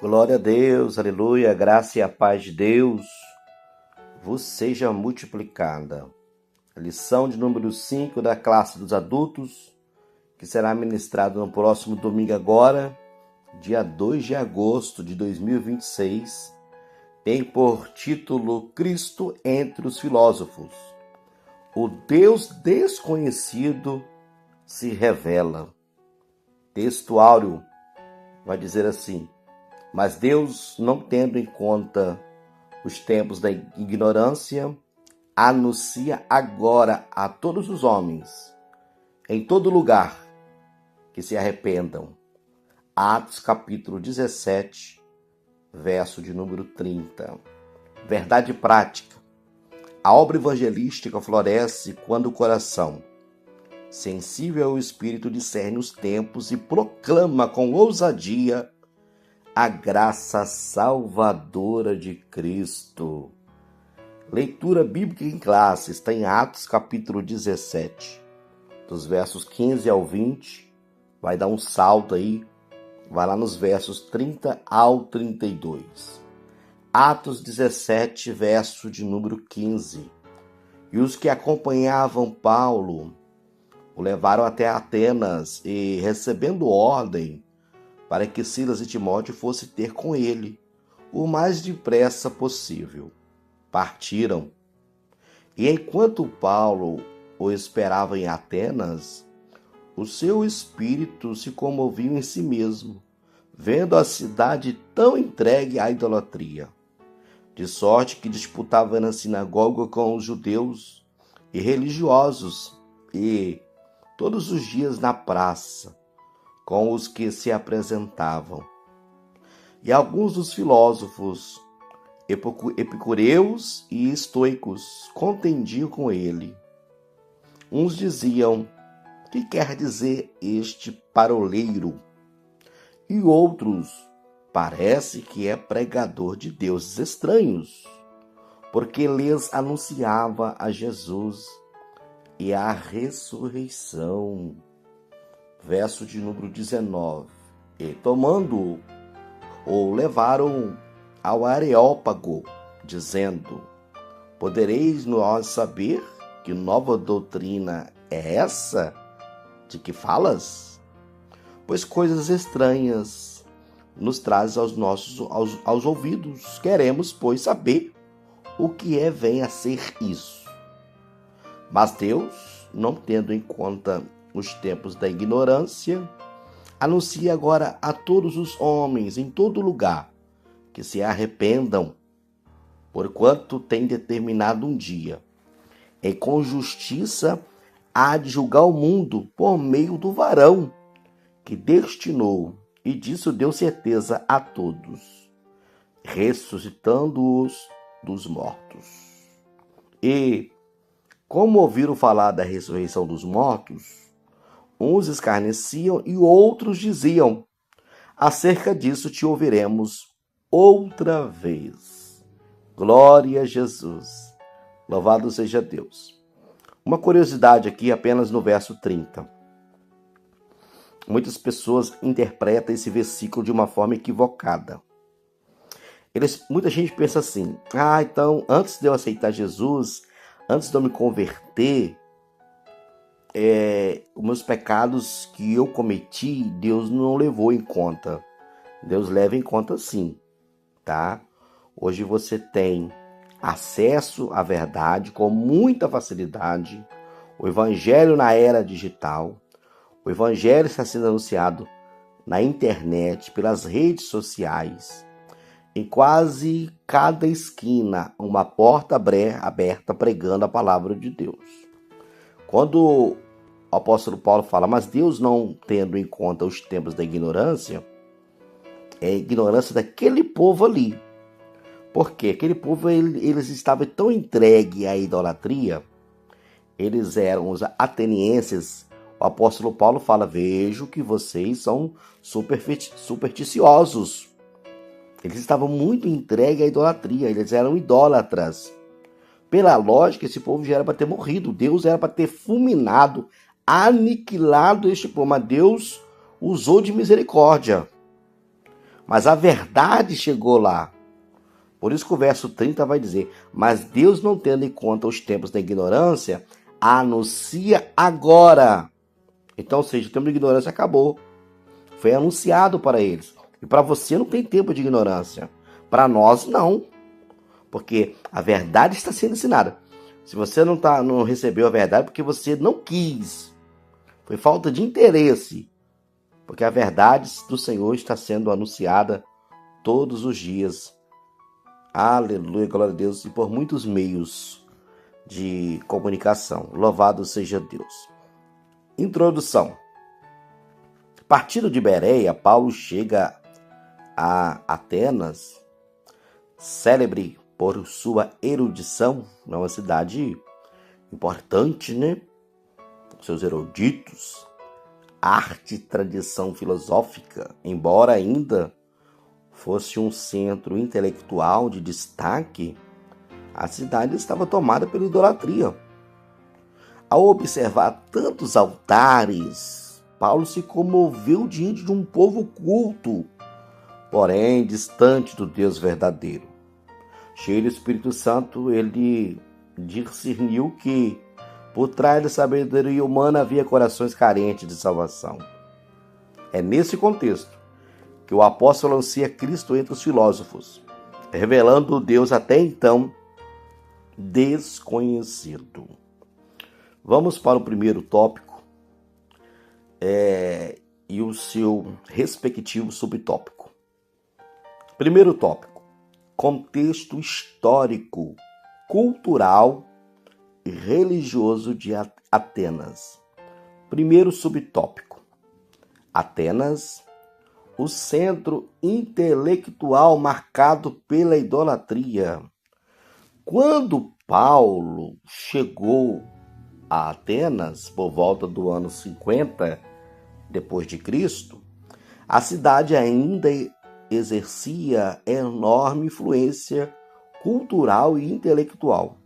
Glória a Deus, aleluia, a graça e a paz de Deus vos seja multiplicada. Lição de número 5 da classe dos adultos, que será ministrada no próximo domingo agora, dia 2 de agosto de 2026, tem por título Cristo entre os filósofos. O Deus desconhecido se revela. Texto áureo vai dizer assim: mas Deus, não tendo em conta os tempos da ignorância, anuncia agora a todos os homens, em todo lugar, que se arrependam. Atos capítulo 17, verso de número 30. Verdade prática. A obra evangelística floresce quando o coração, sensível ao Espírito, discerne os tempos e proclama com ousadia a graça salvadora de Cristo. Leitura bíblica em classe está em Atos capítulo 17, dos versos 15 ao 20, vai dar um salto aí, vai lá nos versos 30 ao 32. Atos 17, verso de número 15. E os que acompanhavam Paulo o levaram até Atenas e, recebendo ordem para que Silas e Timóteo fossem ter com ele o mais depressa possível, partiram. E enquanto Paulo o esperava em Atenas, o seu espírito se comovia em si mesmo, vendo a cidade tão entregue à idolatria, de sorte que disputava na sinagoga com os judeus e religiosos, e todos os dias na praça, com os que se apresentavam. E alguns dos filósofos epicureus e estoicos contendiam com ele. Uns diziam: que quer dizer este paroleiro? E outros: parece que é pregador de deuses estranhos, porque lhes anunciava a Jesus e a ressurreição. Verso de número 19. E tomando-o, o levaram ao Areópago, dizendo: podereis nós saber que nova doutrina é essa de que falas? Pois coisas estranhas nos traz aos ouvidos. Queremos, pois, saber o que vem a ser isso. Mas Deus, não tendo em conta os tempos da ignorância, anuncia agora a todos os homens em todo lugar que se arrependam, porquanto tem determinado um dia, e com justiça há de julgar o mundo por meio do varão que destinou, e disso deu certeza a todos, ressuscitando-os dos mortos. E, como ouviram falar da ressurreição dos mortos, uns escarneciam e outros diziam: acerca disso te ouviremos outra vez. Glória a Jesus. Louvado seja Deus. Uma curiosidade aqui apenas no verso 30. Muitas pessoas interpretam esse versículo de uma forma equivocada. Muita gente pensa assim: então antes de eu aceitar Jesus, antes de eu me converter, os meus pecados que eu cometi, Deus não levou em conta. Deus leva em conta sim, tá? Hoje você tem acesso à verdade com muita facilidade. O evangelho na era digital, o evangelho está sendo anunciado na internet, pelas redes sociais. Em quase cada esquina, uma porta aberta pregando a palavra de Deus. Quando o apóstolo Paulo fala: mas Deus, não tendo em conta os tempos da ignorância, é a ignorância daquele povo ali. Porque aquele povo, eles estavam tão entregues à idolatria, eles eram os atenienses. O apóstolo Paulo fala: vejo que vocês são supersticiosos. Eles estavam muito entregues à idolatria, eles eram idólatras. Pela lógica, esse povo já era para ter morrido. Deus era para ter fulminado, aniquilado este povo. Mas Deus usou de misericórdia. Mas a verdade chegou lá. Por isso que o verso 30 vai dizer: mas Deus, não tendo em conta os tempos da ignorância, anuncia agora. Então, ou seja, o tempo de ignorância acabou. Foi anunciado para eles. E para você não tem tempo de ignorância. Para nós, não. Porque a verdade está sendo ensinada. Se você não recebeu a verdade, porque você não quis. Foi falta de interesse. Porque a verdade do Senhor está sendo anunciada todos os dias. Aleluia, glória a Deus. E por muitos meios de comunicação. Louvado seja Deus. Introdução. Partindo de Bereia, Paulo chega a Atenas, célebre por sua erudição, é uma cidade importante, né? Seus eruditos, arte e tradição filosófica, embora ainda fosse um centro intelectual de destaque, a cidade estava tomada pela idolatria. Ao observar tantos altares, Paulo se comoveu diante de um povo culto, porém distante do Deus verdadeiro. Cheio do Espírito Santo, ele discerniu que por trás da sabedoria humana havia corações carentes de salvação. É nesse contexto que o apóstolo anuncia Cristo entre os filósofos, revelando o Deus até então desconhecido. Vamos para o primeiro tópico e o seu respectivo subtópico. Primeiro tópico: contexto histórico, cultural e religioso de Atenas. Primeiro subtópico: Atenas, o centro intelectual marcado pela idolatria. Quando Paulo chegou a Atenas, por volta do ano 50 depois de Cristo, a cidade ainda exercia enorme influência cultural e intelectual.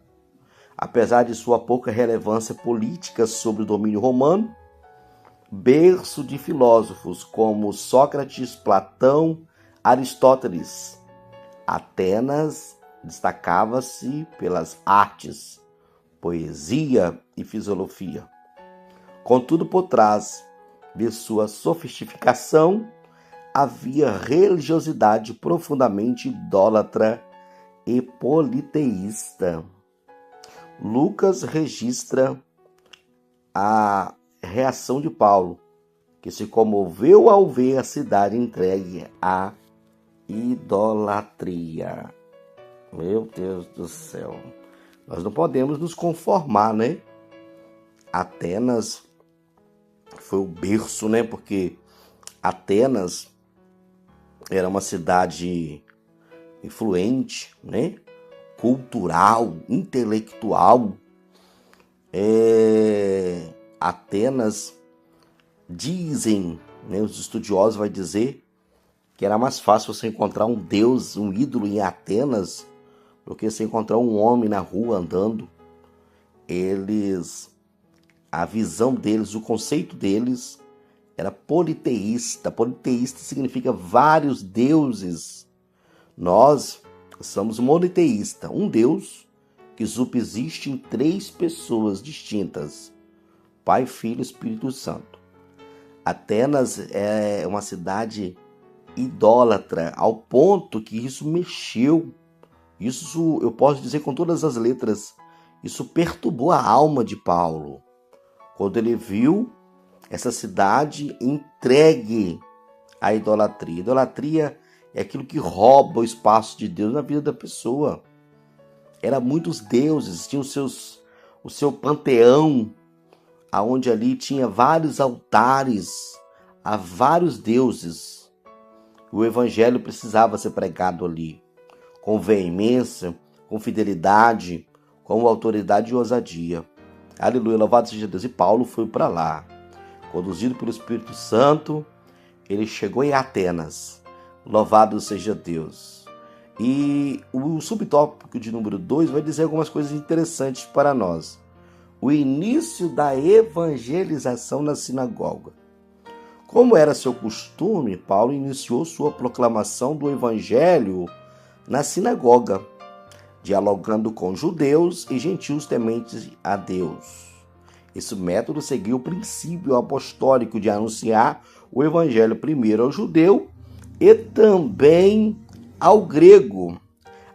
Apesar de sua pouca relevância política sobre o domínio romano, berço de filósofos como Sócrates, Platão, Aristóteles, Atenas destacava-se pelas artes, poesia e filosofia. Contudo, por trás de sua sofisticação, havia religiosidade profundamente idólatra e politeísta. Lucas registra a reação de Paulo, que se comoveu ao ver a cidade entregue à idolatria. Meu Deus do céu. Nós não podemos nos conformar, né? Atenas foi o berço, né? Porque Atenas era uma cidade influente, né? Cultural, intelectual. Atenas, dizem, né, os estudiosos vão dizer que era mais fácil você encontrar um deus, um ídolo em Atenas, do que você encontrar um homem na rua andando. A visão deles, o conceito deles era politeísta. Politeísta significa vários deuses. Nós somos monoteísta, um Deus que subsiste em 3 pessoas distintas: Pai, Filho e Espírito Santo. Atenas é uma cidade idólatra, ao ponto que isso mexeu. Isso eu posso dizer com todas as letras. Isso perturbou a alma de Paulo, quando ele viu essa cidade entregue à idolatria. Idolatria é aquilo que rouba o espaço de Deus na vida da pessoa. Eram muitos deuses, tinha o seu panteão, aonde ali tinha vários altares a vários deuses. O evangelho precisava ser pregado ali, com veemência, com fidelidade, com autoridade e ousadia. Aleluia, louvado seja Deus. E Paulo foi para lá, conduzido pelo Espírito Santo. Ele chegou em Atenas. Louvado seja Deus. E o subtópico de número 2 vai dizer algumas coisas interessantes para nós. O início da evangelização na sinagoga. Como era seu costume, Paulo iniciou sua proclamação do evangelho na sinagoga, dialogando com judeus e gentios tementes a Deus. Esse método seguiu o princípio apostólico de anunciar o evangelho primeiro ao judeu e também ao grego.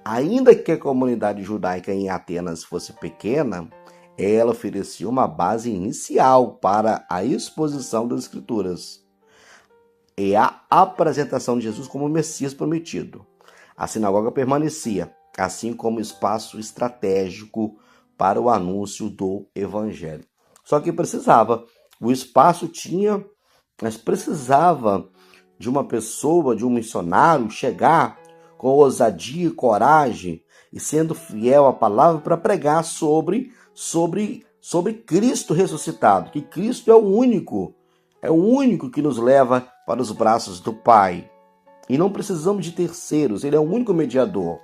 Ainda que a comunidade judaica em Atenas fosse pequena, ela oferecia uma base inicial para a exposição das Escrituras e a apresentação de Jesus como o Messias prometido. A sinagoga permanecia, assim como espaço estratégico para o anúncio do Evangelho. Só que o espaço tinha, mas precisava de uma pessoa, de um missionário, chegar com ousadia e coragem e sendo fiel à palavra para pregar sobre Cristo ressuscitado, que Cristo é o único que nos leva para os braços do Pai. E não precisamos de terceiros, ele é o único mediador.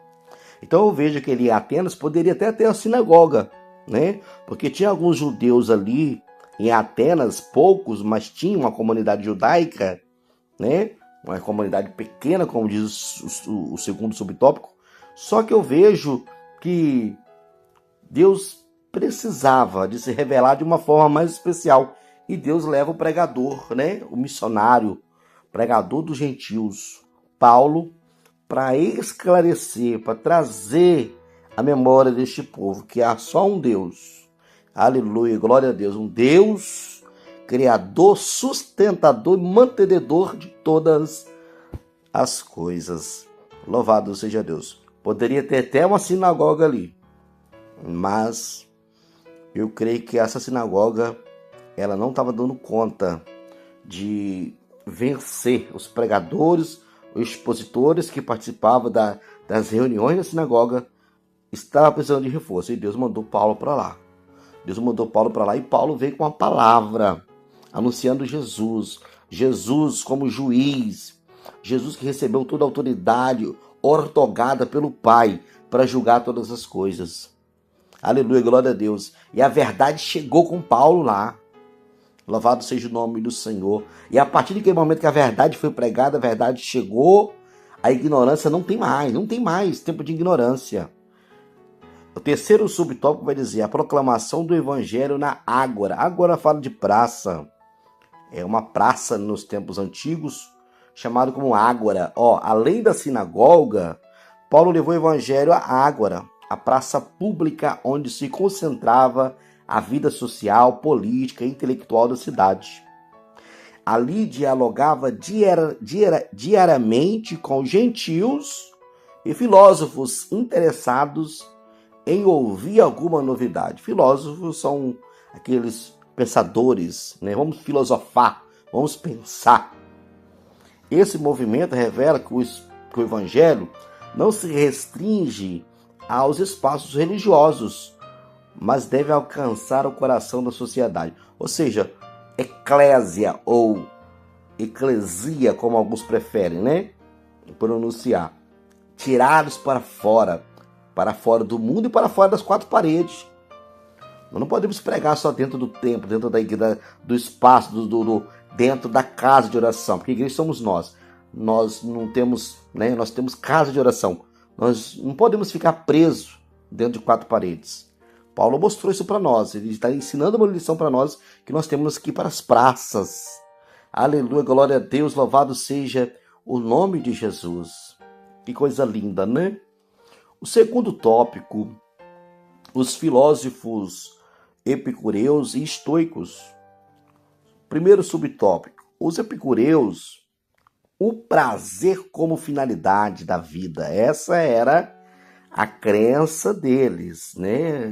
Então eu vejo que ele em Atenas poderia até ter a sinagoga, né? Porque tinha alguns judeus ali em Atenas, poucos, mas tinha uma comunidade judaica, né? Uma comunidade pequena, como diz o segundo subtópico. Só que eu vejo que Deus precisava de se revelar de uma forma mais especial. E Deus leva o pregador, né? O missionário, pregador dos gentios, Paulo, para esclarecer, para trazer a memória deste povo, que há só um Deus. Aleluia, glória a Deus. Um Deus criador, sustentador e mantenedor de todas as coisas. Louvado seja Deus. Poderia ter até uma sinagoga ali, mas eu creio que essa sinagoga ela não estava dando conta de vencer os pregadores, os expositores que participavam das reuniões da sinagoga. Estava precisando de reforço e Deus mandou Paulo para lá. E Paulo veio com a palavra, anunciando Jesus como juiz, Jesus que recebeu toda a autoridade ortogada pelo Pai para julgar todas as coisas. Aleluia, glória a Deus. E a verdade chegou com Paulo lá. Louvado seja o nome do Senhor. E a partir daquele momento que a verdade foi pregada, a verdade chegou, a ignorância não tem mais tempo de ignorância. O terceiro subtópico vai dizer a proclamação do evangelho na ágora. Ágora fala de praça. É uma praça nos tempos antigos, chamado como ágora. Além da sinagoga, Paulo levou o evangelho à ágora, a praça pública onde se concentrava a vida social, política e intelectual da cidade. Ali dialogava diariamente com gentios e filósofos interessados em ouvir alguma novidade. Filósofos são aqueles pensadores, né? Vamos filosofar, vamos pensar. Esse movimento revela que o evangelho não se restringe aos espaços religiosos, mas deve alcançar o coração da sociedade. Ou seja, eclésia ou eclesia, como alguns preferem, né? Pronunciar. Tirados para fora do mundo e para fora das quatro paredes. Nós não podemos pregar só dentro do templo, dentro da igreja, do espaço, dentro da casa de oração, porque a igreja somos nós. Nós não temos, né? Nós temos casa de oração. Nós não podemos ficar presos dentro de quatro paredes. Paulo mostrou isso para nós. Ele está ensinando uma lição para nós que nós temos que ir para as praças. Aleluia, glória a Deus, louvado seja o nome de Jesus. Que coisa linda, né? O segundo tópico, os filósofos epicureus e estoicos. Primeiro subtópico, os epicureus, o prazer como finalidade da vida. Essa era a crença deles, né?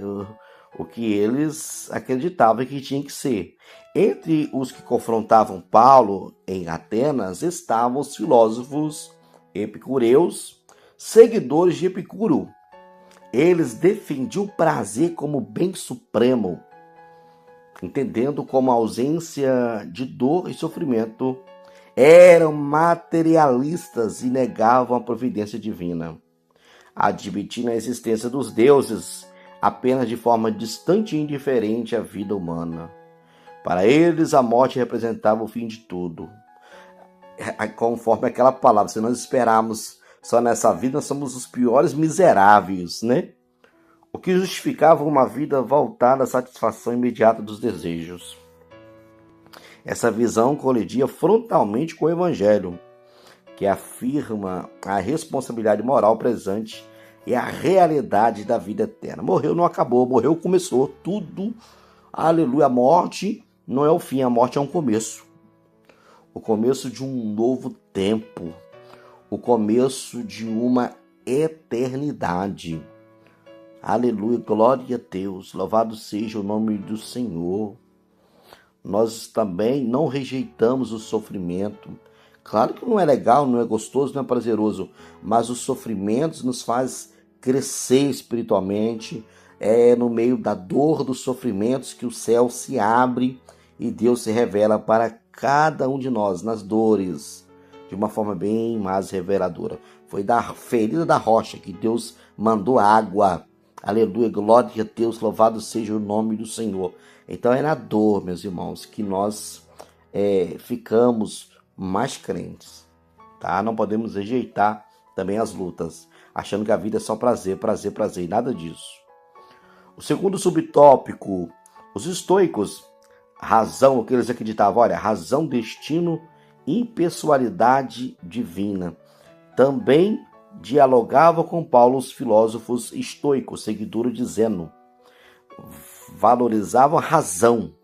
O que eles acreditavam que tinha que ser. Entre os que confrontavam Paulo em Atenas estavam os filósofos epicureus, seguidores de Epicuro. Eles defendiam o prazer como bem supremo, entendendo como a ausência de dor e sofrimento. Eram materialistas e negavam a providência divina, admitindo a existência dos deuses apenas de forma distante e indiferente à vida humana. Para eles, a morte representava o fim de tudo. conforme aquela palavra, se nós esperarmos só nessa vida, nós somos os piores miseráveis, né? O que justificava uma vida voltada à satisfação imediata dos desejos. Essa visão colidia frontalmente com o Evangelho, que afirma a responsabilidade moral presente e a realidade da vida eterna. Morreu, não acabou. Morreu, começou. Tudo, aleluia. A morte não é o fim, a morte é um começo. O começo de um novo tempo. O começo de uma eternidade. Aleluia, glória a Deus. Louvado seja o nome do Senhor. Nós também não rejeitamos o sofrimento. Claro que não é legal, não é gostoso, não é prazeroso, mas os sofrimentos nos faz crescer espiritualmente. É no meio da dor dos sofrimentos que o céu se abre e Deus se revela para cada um de nós nas dores, de uma forma bem mais reveladora. Foi da ferida da rocha que Deus mandou água. Aleluia, glória a Deus, louvado seja o nome do Senhor. Então é na dor, meus irmãos, que nós ficamos mais crentes, tá? Não podemos rejeitar também as lutas, achando que a vida é só prazer, prazer, prazer, e nada disso. O segundo subtópico, os estoicos, razão, o que eles acreditavam, olha, razão, destino, impessoalidade divina. Também dialogava com Paulo os filósofos estoicos, seguidores de Zeno. Valorizavam a razão,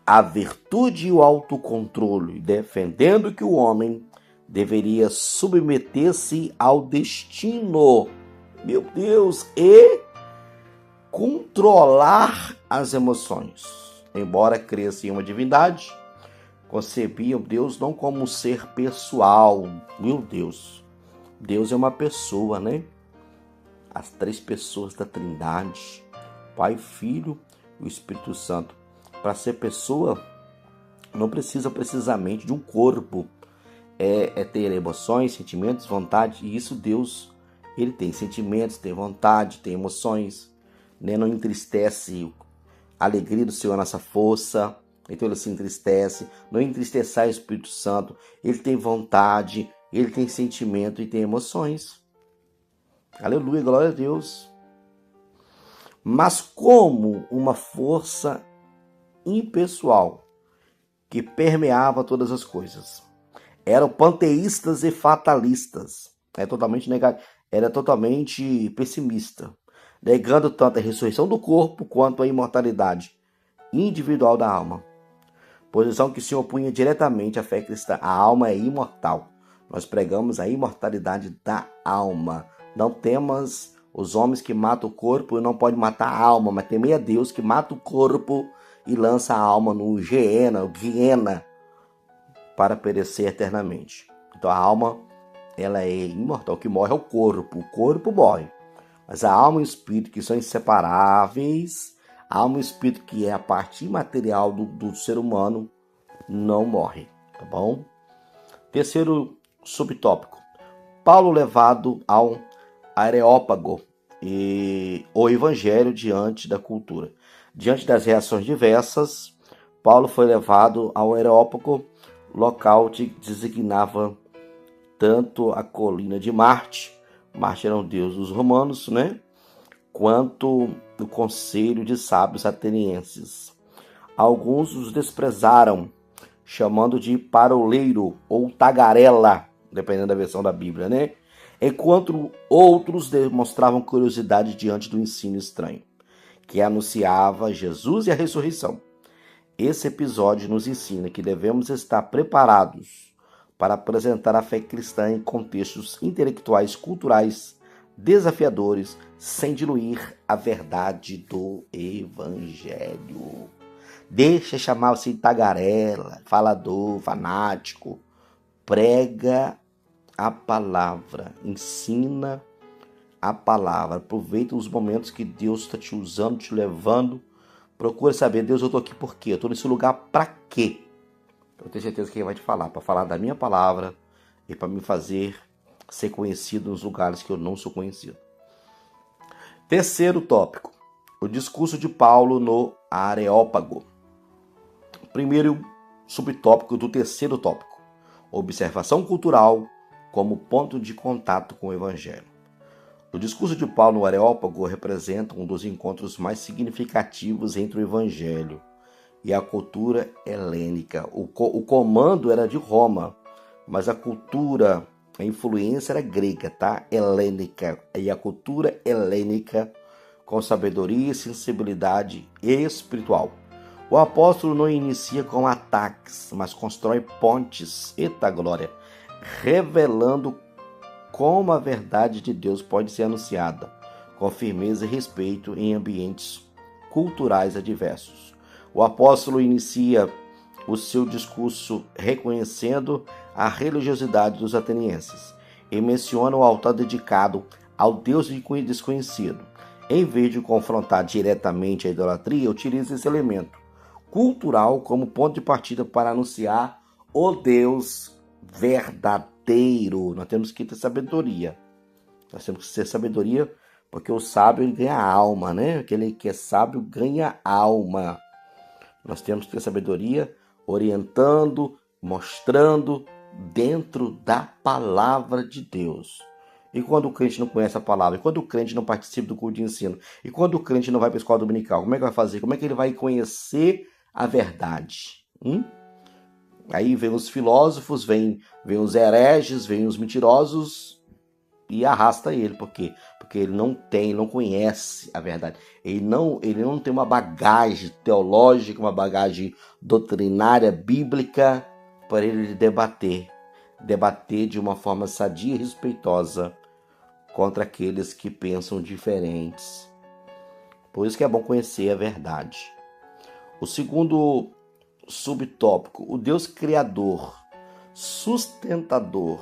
a virtude e o autocontrole, defendendo que o homem deveria submeter-se ao destino, meu Deus, e controlar as emoções. Embora cresça em uma divindade, concebiam Deus não como um ser pessoal. Meu Deus, Deus é uma pessoa, né? As três pessoas da Trindade, Pai, Filho e o Espírito Santo. Para ser pessoa, não precisa precisamente de um corpo. É ter emoções, sentimentos, vontade. E isso Deus, ele tem sentimentos, tem vontade, tem emoções. Né? Não entristece a alegria do Senhor, a nossa força. Então ele se entristece. Não entristecer o Espírito Santo. Ele tem vontade, ele tem sentimento e tem emoções. Aleluia, glória a Deus. Mas como uma força impessoal que permeava todas as coisas. Eram panteístas e fatalistas. Era totalmente pessimista, negando tanto a ressurreição do corpo quanto a imortalidade individual da alma. Posição que se opunha diretamente à fé cristã. A alma é imortal. Nós pregamos a imortalidade da alma. Não temas os homens que matam o corpo e não podem matar a alma, mas temei a Deus que mata o corpo e lança a alma no Guiena, para perecer eternamente. Então a alma, ela é imortal. O que morre é o corpo morre. Mas a alma e o espírito, que são inseparáveis, a alma e o espírito, que é a parte imaterial do ser humano, não morre, tá bom? Terceiro subtópico. Paulo levado ao Areópago e o Evangelho diante da cultura. Diante das reações diversas, Paulo foi levado ao Areópago, local que designava tanto a colina de Marte era um deus dos romanos, né? Quanto o conselho de sábios atenienses. Alguns os desprezaram, chamando de paroleiro ou tagarela, dependendo da versão da Bíblia, né? Enquanto outros demonstravam curiosidade diante do ensino estranho, que anunciava Jesus e a ressurreição. Esse episódio nos ensina que devemos estar preparados para apresentar a fé cristã em contextos intelectuais, culturais, desafiadores, sem diluir a verdade do Evangelho. Deixa chamar-se tagarela, falador, fanático. Prega a palavra, ensina a palavra. Aproveita os momentos que Deus está te usando, te levando. Procura saber, Deus, eu estou aqui por quê? Eu estou nesse lugar para quê? Eu tenho certeza que Ele vai te falar, para falar da minha palavra e para me fazer ser conhecido nos lugares que eu não sou conhecido. Terceiro tópico, o discurso de Paulo no Areópago. Primeiro subtópico do terceiro tópico, observação cultural como ponto de contato com o Evangelho. O discurso de Paulo no Areópago representa um dos encontros mais significativos entre o Evangelho e a cultura helênica. O comando era de Roma, mas a cultura, a influência era grega, tá? Helênica. E a cultura helênica com sabedoria e sensibilidade espiritual. O apóstolo não inicia com ataques, mas constrói pontes, eita glória, revelando como a verdade de Deus pode ser anunciada, com firmeza e respeito em ambientes culturais adversos. O apóstolo inicia o seu discurso reconhecendo a religiosidade dos atenienses e menciona o altar dedicado ao Deus desconhecido. Em vez de confrontar diretamente a idolatria, utiliza esse elemento cultural como ponto de partida para anunciar o Deus verdadeiro. Nós temos que ter sabedoria. Nós temos que ter sabedoria porque o sábio ele ganha alma, né? Aquele que é sábio ganha alma. Nós temos que ter sabedoria orientando, mostrando dentro da palavra de Deus. E quando o crente não conhece a palavra, e quando o crente não participa do culto de ensino, e quando o crente não vai para a escola dominical, como é que vai fazer? Como é que ele vai conhecer a verdade? Aí vem os filósofos, vem os hereges, vem os mentirosos e arrasta ele. Por quê? Porque ele não conhece a verdade. Ele não tem uma bagagem teológica, uma bagagem doutrinária, bíblica, para ele debater de uma forma sadia e respeitosa contra aqueles que pensam diferentes. Por isso que é bom conhecer a verdade. O segundo subtópico, o Deus criador, sustentador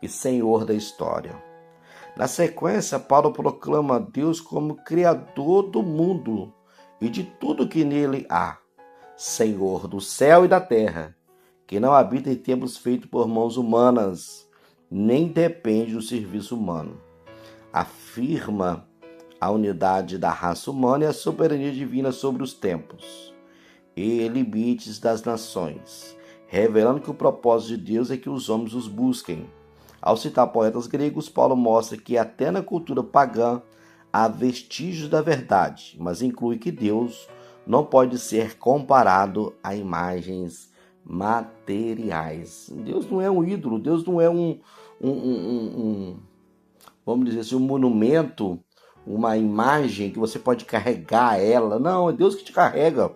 e senhor da história. Na sequência, Paulo proclama Deus como criador do mundo e de tudo que nele há, senhor do céu e da terra, que não habita em templos feitos por mãos humanas, nem depende do serviço humano. Afirma a unidade da raça humana e a soberania divina sobre os tempos e limites das nações, revelando que o propósito de Deus é que os homens os busquem. Ao citar poetas gregos, Paulo mostra que até na cultura pagã há vestígios da verdade, mas inclui que Deus não pode ser comparado a imagens materiais. Deus não é um ídolo, Deus não é vamos dizer assim, um monumento, uma imagem que você pode carregar ela. Não, é Deus que te carrega.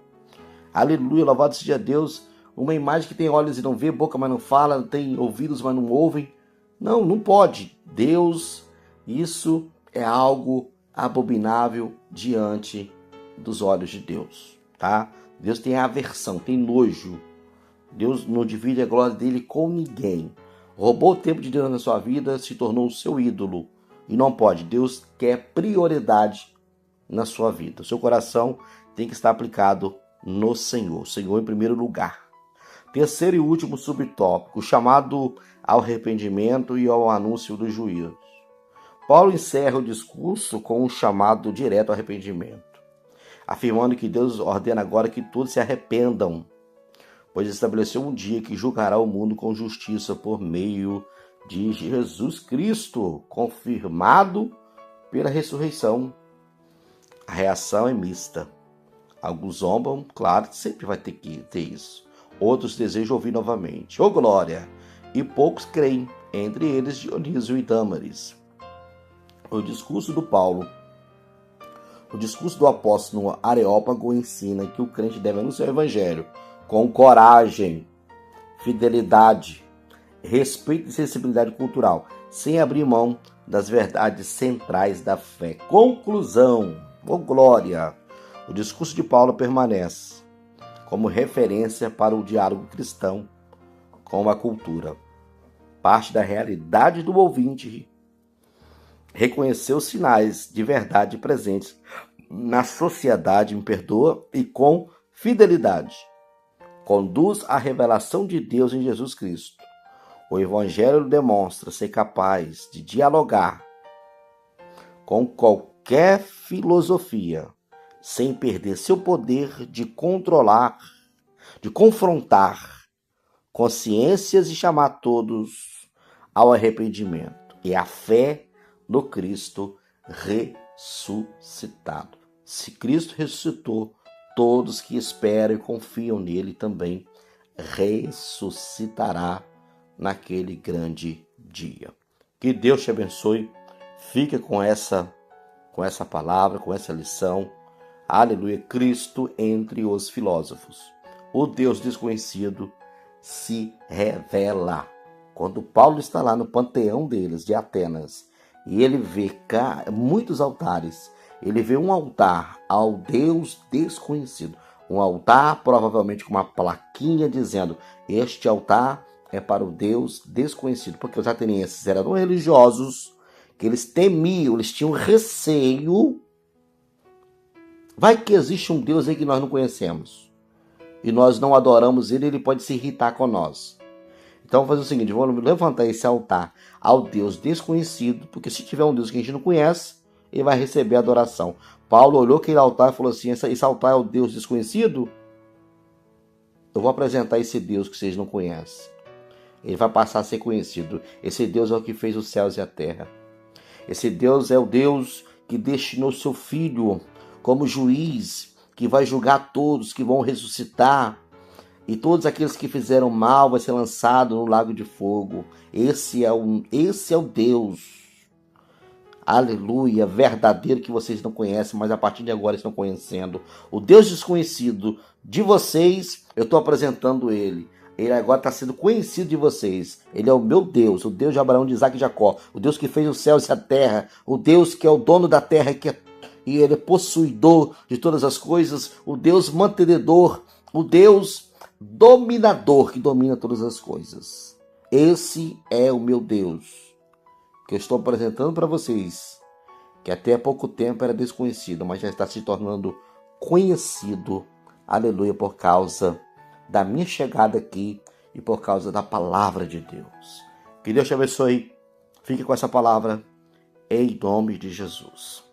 Aleluia, louvado seja Deus. Uma imagem que tem olhos e não vê, boca mas não fala, tem ouvidos mas não ouvem. Não pode. Deus, isso é algo abominável diante dos olhos de Deus, tá? Deus tem aversão, tem nojo. Deus não divide a glória dele com ninguém. Roubou o tempo de Deus na sua vida, se tornou o seu ídolo. E não pode. Deus quer prioridade na sua vida. O seu coração tem que estar aplicado no Senhor. Senhor em primeiro lugar. Terceiro e último subtópico, chamado ao arrependimento e ao anúncio do juízo. Paulo encerra o discurso com um chamado direto ao arrependimento, afirmando que Deus ordena agora que todos se arrependam, pois estabeleceu um dia que julgará o mundo com justiça por meio de Jesus Cristo, confirmado pela ressurreição. A reação é mista. Alguns zombam, claro, sempre vai ter que ter isso. Outros desejam ouvir novamente. Ô glória! E poucos creem, entre eles Dionísio e Dâmaris. O discurso do apóstolo no Areópago ensina que o crente deve anunciar o evangelho com coragem, fidelidade, respeito e sensibilidade cultural, sem abrir mão das verdades centrais da fé. Conclusão, ô glória! O discurso de Paulo permanece como referência para o diálogo cristão com a cultura. Parte da realidade do ouvinte, reconhecer os sinais de verdade presentes na sociedade, e com fidelidade. Conduz à revelação de Deus em Jesus Cristo. O Evangelho demonstra ser capaz de dialogar com qualquer filosofia, sem perder seu poder de controlar de confrontar consciências e chamar todos ao arrependimento. É a fé no Cristo ressuscitado. Se Cristo ressuscitou, todos que esperam e confiam nele também ressuscitará naquele grande dia. Que Deus te abençoe. Fica com essa palavra, com essa lição. Aleluia, Cristo entre os filósofos. O Deus desconhecido se revela. Quando Paulo está lá no panteão deles, de Atenas, e ele vê muitos altares, ele vê um altar ao Deus desconhecido. Um altar, provavelmente com uma plaquinha dizendo: este altar é para o Deus desconhecido. Porque os atenienses eram religiosos, que eles temiam, eles tinham receio. Vai que existe um Deus aí que nós não conhecemos e nós não adoramos ele, ele pode se irritar com nós. Então vamos fazer o seguinte, vamos levantar esse altar ao Deus desconhecido, porque se tiver um Deus que a gente não conhece, ele vai receber adoração. Paulo olhou aquele altar e falou assim: esse altar é o Deus desconhecido? Eu vou apresentar esse Deus que vocês não conhecem. Ele vai passar a ser conhecido. Esse Deus é o que fez os céus e a terra. Esse Deus é o Deus que destinou seu Filho como juiz, que vai julgar todos, que vão ressuscitar. E todos aqueles que fizeram mal vai ser lançado no lago de fogo. Esse é o Deus, aleluia, verdadeiro, que vocês não conhecem, mas a partir de agora estão conhecendo. O Deus desconhecido de vocês, eu estou apresentando ele. Ele agora está sendo conhecido de vocês. Ele é o meu Deus, o Deus de Abraão, de Isaac e Jacó. O Deus que fez os céus e a terra. O Deus que é o dono da terra e ele é possuidor de todas as coisas. O Deus mantenedor. O Deus dominador que domina todas as coisas. Esse é o meu Deus, que eu estou apresentando para vocês, que até há pouco tempo era desconhecido, mas já está se tornando conhecido, aleluia, por causa da minha chegada aqui e por causa da palavra de Deus. Que Deus te abençoe. Fique com essa palavra em nome de Jesus.